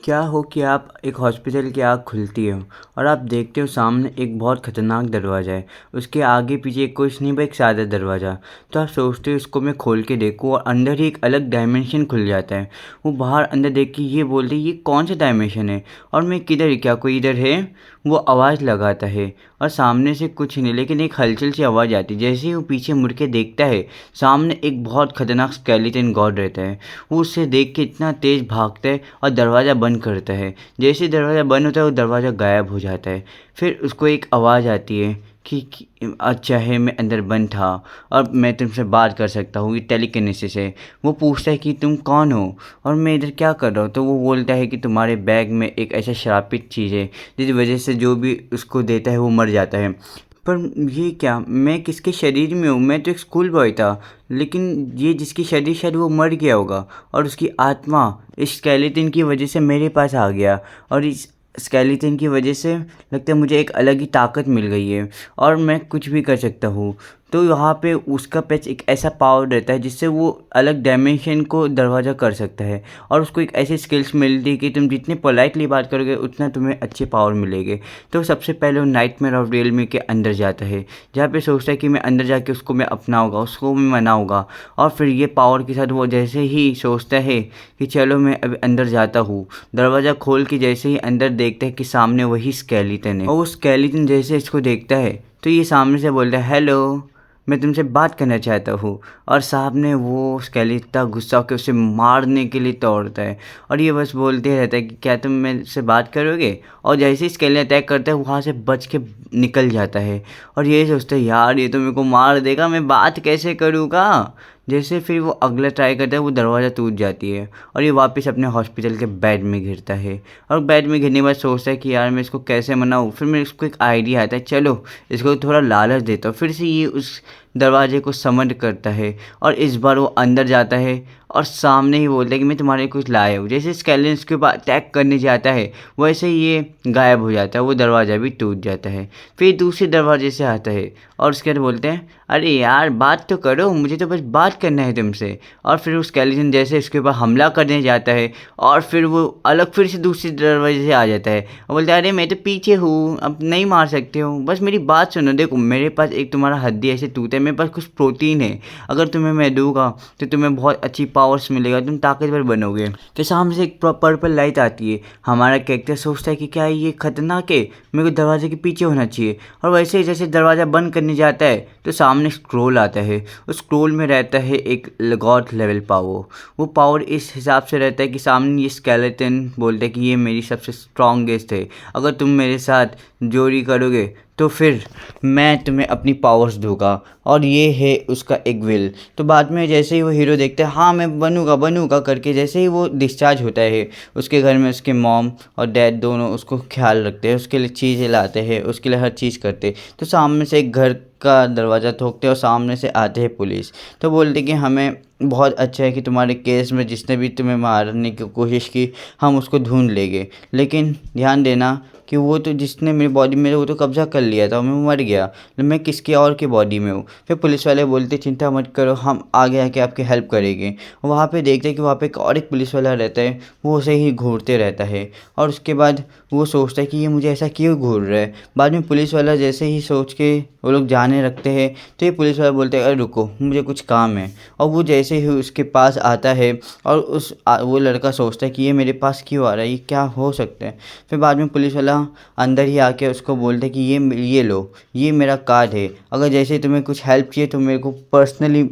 क्या हो कि आप एक हॉस्पिटल की आँख खुलती हो और आप देखते हो सामने एक बहुत खतरनाक दरवाज़ा है। उसके आगे पीछे कुछ नहीं, बस एक सादा दरवाज़ा। तो आप सोचते हो इसको मैं खोल के देखूं और अंदर ही एक अलग डायमेंशन खुल जाता है। वो बाहर अंदर देख के ये बोलते ये कौन सा डायमेंशन है और मैं किधर, क्या कोई इधर है? वो आवाज़ लगाता है और सामने से कुछ नहीं, लेकिन एक हलचल सी आवाज़ आती है। जैसे ही वो पीछे मुड़ के देखता है, सामने एक बहुत खतरनाक स्केलेटन गॉड रहता है। वो उससे देख के इतना तेज़ भागता है और दरवाज़ा बंद करता है। जैसे ही दरवाज़ा बंद होता है वो दरवाज़ा गायब हो जाता है। फिर उसको एक आवाज़ आती है कि अच्छा है मैं अंदर बंद था और मैं तुमसे बात कर सकता हूँ, ये टेलीकिनेसिस है। वो पूछता है कि तुम कौन हो और मैं इधर क्या कर रहा हूँ। तो वो बोलता है कि तुम्हारे बैग में एक ऐसा श्रापित चीज़ है जिस वजह से जो भी उसको देता है वो मर जाता है। पर ये क्या, मैं किसके शरीर में हूँ? मैं तो एक स्कूल बॉय था, लेकिन ये जिसकी शरीर, शायद वो मर गया होगा और उसकी आत्मा इस स्केलेटन की वजह से मेरे पास आ गया। और इस स्केलेटन की वजह से लगता है मुझे एक अलग ही ताकत मिल गई है और मैं कुछ भी कर सकता हूँ। तो यहाँ पे उसका पैच एक ऐसा पावर रहता है जिससे वो अलग डायमेंशन को दरवाज़ा कर सकता है। और उसको एक ऐसी स्किल्स मिलती है कि तुम जितने पोलाइटली बात करोगे उतना तुम्हें अच्छे पावर मिलेंगे। तो सबसे पहले वो नाइटमेयर ऑफ रियलमी के अंदर जाता है, जहाँ पे सोचता है कि मैं अंदर जाके उसको मैं अपनाऊंगा, उसको मैं मनाऊंगा। और फिर ये पावर के साथ वो जैसे ही सोचता है कि चलो मैं अभी अंदर जाता हूँ, दरवाज़ा खोल के जैसे ही अंदर देखता है कि सामने वही स्केलेटन है। और वो स्केलेटन जैसे इसको देखता है तो ये सामने से बोलता है, हेलो, मैं तुमसे बात करना चाहता हूँ। और सामने वो स्केलेटन गुस्सा होकर उसे मारने के लिए दौड़ता है और ये बस बोलते रहता है कि क्या तुम मेरे बात करोगे। और जैसे ही स्केलेटन अटैक करता है वहाँ से बच के निकल जाता है और ये सोचता है यार ये तो मेरे को मार देगा, मैं बात कैसे करूँगा। जैसे फिर वो अगला ट्राई करता है वो दरवाज़ा टूट जाती है और ये वापस अपने हॉस्पिटल के बेड में गिरता है। और बेड में गिरने के बाद सोचता है कि यार मैं इसको कैसे मनाऊँ। फिर मेरे इसको एक आइडिया आता है, चलो इसको थोड़ा लालच देता हूँ। फिर से ये उस दरवाजे को समन करता है और इस बार वो अंदर जाता है और सामने ही बोलता है कि मैं तुम्हारे लिए कुछ लाया हूँ। जैसे स्केलेटन उसके ऊपर अटैक करने जाता है वैसे ही ये गायब हो जाता है, वो दरवाज़ा भी टूट जाता है। फिर दूसरे दरवाजे से आता है और उसके बाद बोलते हैं, अरे यार बात तो करो, मुझे तो बस बात करना है तुमसे। और फिर वो स्केलेटन जैसे उसके ऊपर हमला करने जाता है और फिर वो अलग फिर से दूसरे दरवाजे से आ जाता है और बोलता है, अरे मैं तो पीछे हूँ, अब नहीं मार सकते हो, बस मेरी बात सुनो। देखो मेरे पास एक तुम्हारा हड्डी ऐसे टूटा है, मेरे पास कुछ प्रोटीन है, अगर तुम्हें मैं दूंगा तो तुम्हें बहुत अच्छी पावर्स मिलेगा, तुम ताकतवर बनोगे। तो सामने से एक पर्पल लाइट आती है। हमारा कैरेक्टर सोचता है कि क्या ये खतरनाक है, मेरे को दरवाजे के पीछे होना चाहिए। और वैसे ही जैसे दरवाज़ा बंद करने जाता है तो सामने स्क्रोल आता है। उस स्क्रोल में रहता है एक गॉड लेवल पावर। वो पावर इस हिसाब से रहता है कि सामने ये स्केलेटन बोलता है कि ये मेरी सबसे स्ट्रॉन्गेस्ट है, अगर तुम मेरे साथ जोड़ी करोगे तो फिर मैं तुम्हें अपनी पावर्स दूंगा। और ये है उसका एक विल। तो बाद में जैसे ही वो हीरो देखता है, हाँ मैं बनूंगा बनूंगा करके, जैसे ही वो डिस्चार्ज होता है उसके घर में उसके मॉम और डैड दोनों उसको ख्याल रखते हैं, उसके लिए चीज़ें लाते हैं, उसके लिए हर चीज़ करते हैं। तो सामने से एक घर का दरवाज़ा ठोकते हैं और सामने से आते हैं पुलिस। तो बोलते कि हमें बहुत अच्छा है कि तुम्हारे केस में जिसने भी तुम्हें मारने की कोशिश की हम उसको ढूंढ लेंगे, लेकिन ध्यान देना कि वो तो जिसने मेरी बॉडी में वो तो कब्जा कर लिया था, मैं मर गया, मैं किसके और की बॉडी में हूँ। फिर पुलिस वाले बोलते चिंता मत करो, हम आगे आके आपकी हेल्प करेंगे। वहाँ पे देखते हैं कि वहाँ पे एक पुलिस वाला रहता है, वो उसे ही घूरते रहता है। और उसके बाद वो सोचता है कि ये मुझे ऐसा क्यों घूर रहा है। बाद में पुलिस वाला जैसे ही सोच के वो लोग जाने रखते हैं तो ये पुलिस वाला बोलते हैं, अरे रुको मुझे कुछ काम है। और वो जैसे ही उसके पास आता है और वो लड़का सोचता है कि ये मेरे पास क्यों आ रहा है, ये क्या हो सकता है। फिर बाद में पुलिस वाला अंदर ही आके उसको बोलते हैं कि ये लो, ये मेरा कार्ड है, अगर जैसे तुम्हें कुछ हेल्प चाहिए तो मेरे को पर्सनली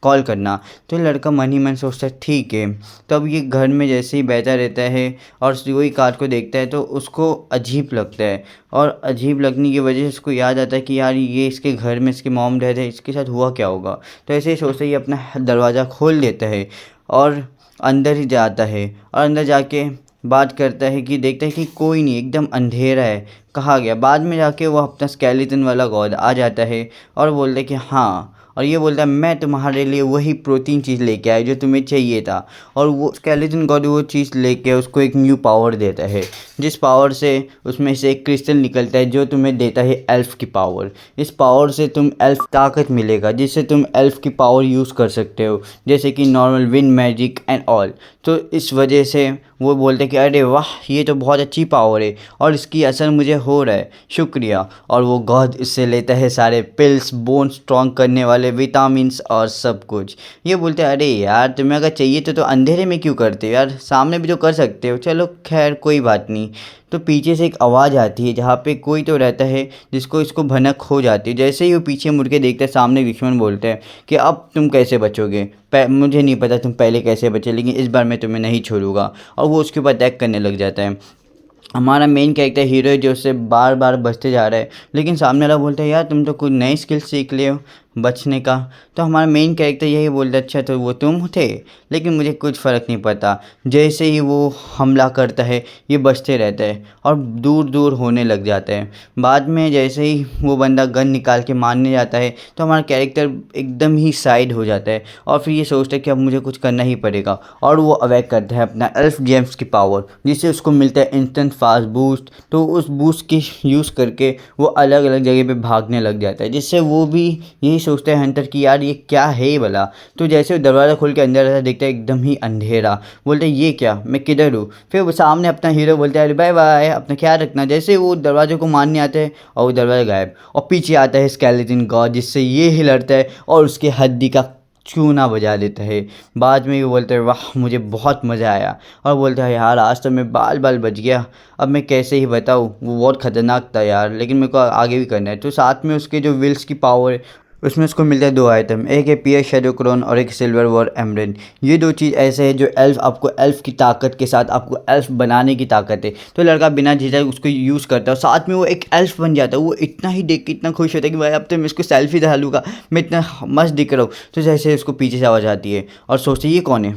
कॉल करना। तो ये लड़का मन ही मन सोचता है ठीक है। तो अब ये घर में जैसे ही बैठा रहता है और वही कार्ड को देखता है तो उसको अजीब लगता है। और अजीब लगने की वजह से उसको याद आता है कि यार ये इसके घर में इसके मॉम डैड है, इसके साथ हुआ क्या होगा। तो ऐसे ही सोचते ही अपना दरवाज़ा खोल देता है और अंदर ही जाता है और अंदर जाके बात करता है कि देखता है कि कोई नहीं, एकदम अंधेरा है, कहा गया। बाद में जाके वो अपना स्केलेटन वाला गॉड आ जाता है और बोलता है कि हाँ, और ये बोलता है मैं तुम्हारे लिए वही प्रोटीन चीज़ लेके आया जो तुम्हें चाहिए था। और वो स्केलेटन गॉड वो चीज़ लेके उसको एक न्यू पावर देता है। जिस पावर से उसमें से एक क्रिस्टल निकलता है जो तुम्हें देता है एल्फ की पावर। इस पावर से तुम एल्फ ताकत मिलेगा जिससे तुम एल्फ की पावर यूज़ कर सकते हो, जैसे कि normal wind magic and all. तो इस वजह से वो बोलते हैं कि अरे वाह, ये तो बहुत अच्छी पावर है और इसकी असर मुझे हो रहा है, शुक्रिया। और वो गॉड इससे लेता है सारे पिल्स, बोन स्ट्रॉन्ग करने वाले विटामिन्स और सब कुछ। ये बोलते हैं अरे यार, तुम्हें अगर चाहिए तो अंधेरे में क्यों करते हो यार, सामने भी तो कर सकते हो। चलो खैर कोई बात नहीं। तो पीछे से एक आवाज़ आती है जहाँ पे कोई तो रहता है जिसको इसको भनक हो जाती है। जैसे ही वो पीछे मुड़ के देखता है, सामने दुश्मन बोलते हैं कि अब तुम कैसे बचोगे, मुझे नहीं पता तुम पहले कैसे बचे, लेकिन इस बार मैं तुम्हें नहीं छोड़ूंगा। और वो उसके ऊपर अटैक करने लग जाता है। हमारा मेन कैरेक्टर हीरो है जो उससे बार बार बचते जा रहा है, लेकिन सामने वाला बोलता है यार तुम तो कुछ नई स्किल सीख ले हो बचने का। तो हमारा मेन कैरेक्टर यही बोलता है अच्छा तो वो तुम थे, लेकिन मुझे कुछ फ़र्क नहीं पड़ता। जैसे ही वो हमला करता है ये बचते रहता है और दूर दूर होने लग जाता है। बाद में जैसे ही वो बंदा गन निकाल के मारने जाता है तो हमारा कैरेक्टर एकदम ही साइड हो जाता है और फिर ये सोचता है कि अब मुझे कुछ करना ही पड़ेगा। और वो अवैक करता है अपना एल्फ जेम्स की पावर, जिससे उसको मिलता है इंस्टेंट फास्ट बूस्ट। तो उस बूस्ट की यूज़ करके वो अलग अलग जगह पे भागने लग जाता है, जिससे वो भी यही सोचता है हंटर कि यार ये क्या है ये भला। तो जैसे वो दरवाज़ा खोल के अंदर आता है देखता है एकदम ही अंधेरा। बोलते हैं ये क्या, मैं किधर हूँ। फिर वो सामने अपना हीरो बोलता है अरे बाय बाय, अपना ख्याल रखना। जैसे वो दरवाजे को मारने आते हैं और वो दरवाजा गायब, और पीछे आता है स्केलेटन गॉड, जिससे ये हिलता है और उसके हड्डी का चूना बजा देता है। बाद में वो बोलते हैं वाह मुझे बहुत मज़ा आया, और बोलता है यार आज तो मैं बाल बाल बच गया, अब मैं कैसे ही बताऊँ, वो बहुत ख़तरनाक था यार, लेकिन मेरे को आगे भी करना है। तो साथ में उसके जो विल्स की पावर है उसमें उसको मिलता है दो आइटम, एक है पियर शैडो क्रोन और एक सिल्वर वॉर एमरल्ड। ये दो चीज़ ऐसे है जो एल्फ आपको एल्फ की ताकत के साथ आपको एल्फ बनाने की ताकत है। तो लड़का बिना झिझक उसको यूज़ करता है और साथ में वो एक एल्फ बन जाता है। वो इतना ही देख के इतना खुश होता है कि भाई अब तो मैं इसको सेल्फी दिखा लूँगा, मैं इतना मस्त दिख रहा हूँ। तो जैसे उसको पीछे से आवाज़ आती है और सोचते ये कौन है।